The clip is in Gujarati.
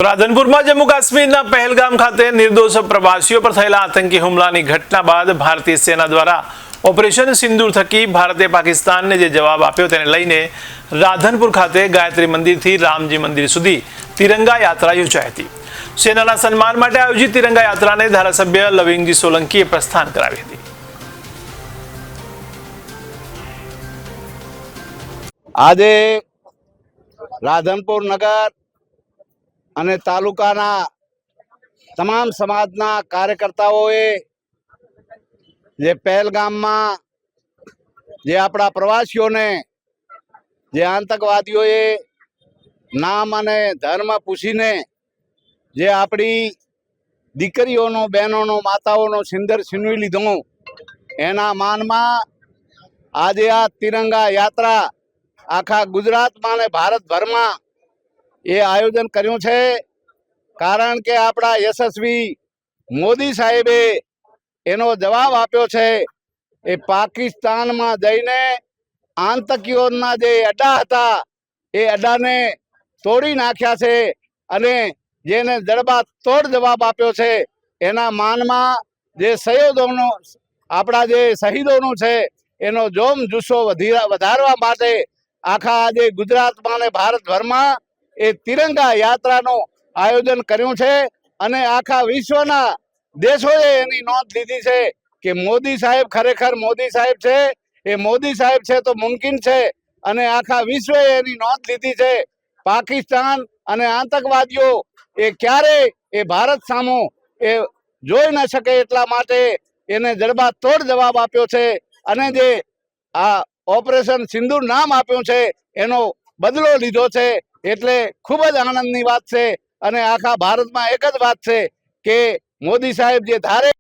રાધનપુરમાં જમ્મુ કાશ્મીરના પહેલગામ ખાતે નિર્દોષ પ્રવાસીઓ પર થયેલા આતંકી હુમલાની ઘટના બાદ ભારતીય સેના દ્વારા ઓપરેશન સિંદૂર થકી ભારતે પાકિસ્તાનને જે જવાબ આપ્યો તેને લઈને રાધનપુર ખાતે ગાયત્રી મંદિરથી રામજી મંદિર સુધી તિરંગા યાત્રા યોજાઈ હતી। સેનાના સન્માન માટે આયોજિત તિરંગા યાત્રાને ધારાસભ્ય લવિંગજી સોલંકીએ પ્રસ્થાન કરાવી હતી। આજે રાધનપુર નગર અને તાલુકાના તમામ સમાજના કાર્યકર્તાઓએ જે પહેલગામમાં જે આપણા પ્રવાસીઓને જે આતંકવાદીઓએ નામ અને ધર્મ પૂછીને જે આપણી દીકરીઓનો બહેનોનો માતાઓનો સિંદર છીનવી લીધો એના માનમાં આજે આ તિરંગા યાત્રા આખા ગુજરાતમાં અને ભારતભરમાં એ આયોજન કર્યું છે। કારણ કે આપણા યશસ્વી મોદી સાહેબે એનો જવાબ આપ્યો છે। એ પાકિસ્તાનમાં જઈને આતંકીઓના જે અડ્ડા હતા એ અડ્ડાને તોડી નાખ્યા છે અને જેને જડબા તોડ જવાબ આપ્યો છે એના માનમાં જે શહીદોનો આપણા જે શહીદોનું છે એનો જોમ જુસ્સો વધારવા માટે આખા આજે ગુજરાતમાં અને ભારતભરમાં એ તિરંગા યાત્રાનું આયોજન કર્યું છે અને આખા વિશ્વના દેશોએ એની નોંધ લીધી છે કે મોદી સાહેબ ખરેખર મોદી સાહેબ છે। એ મોદી સાહેબ છે તો મુમકિન છે અને આખા વિશ્વએ એની નોંધ લીધી છે। પાકિસ્તાન અને આતંકવાદીઓ એ ક્યારે એ ભારત સામો એ જોઈ ન શકે એટલા માટે એને જડબા તોડ જવાબ આપ્યો છે અને જે આ ઓપરેશન સિંદૂર નામ આપ્યું છે એનો બદલો લીધો છે। એટલે ખૂબ જ આનંદની વાત છે અને આખા ભારતમાં એક જ વાત છે કે મોદી સાહેબ જે ધારે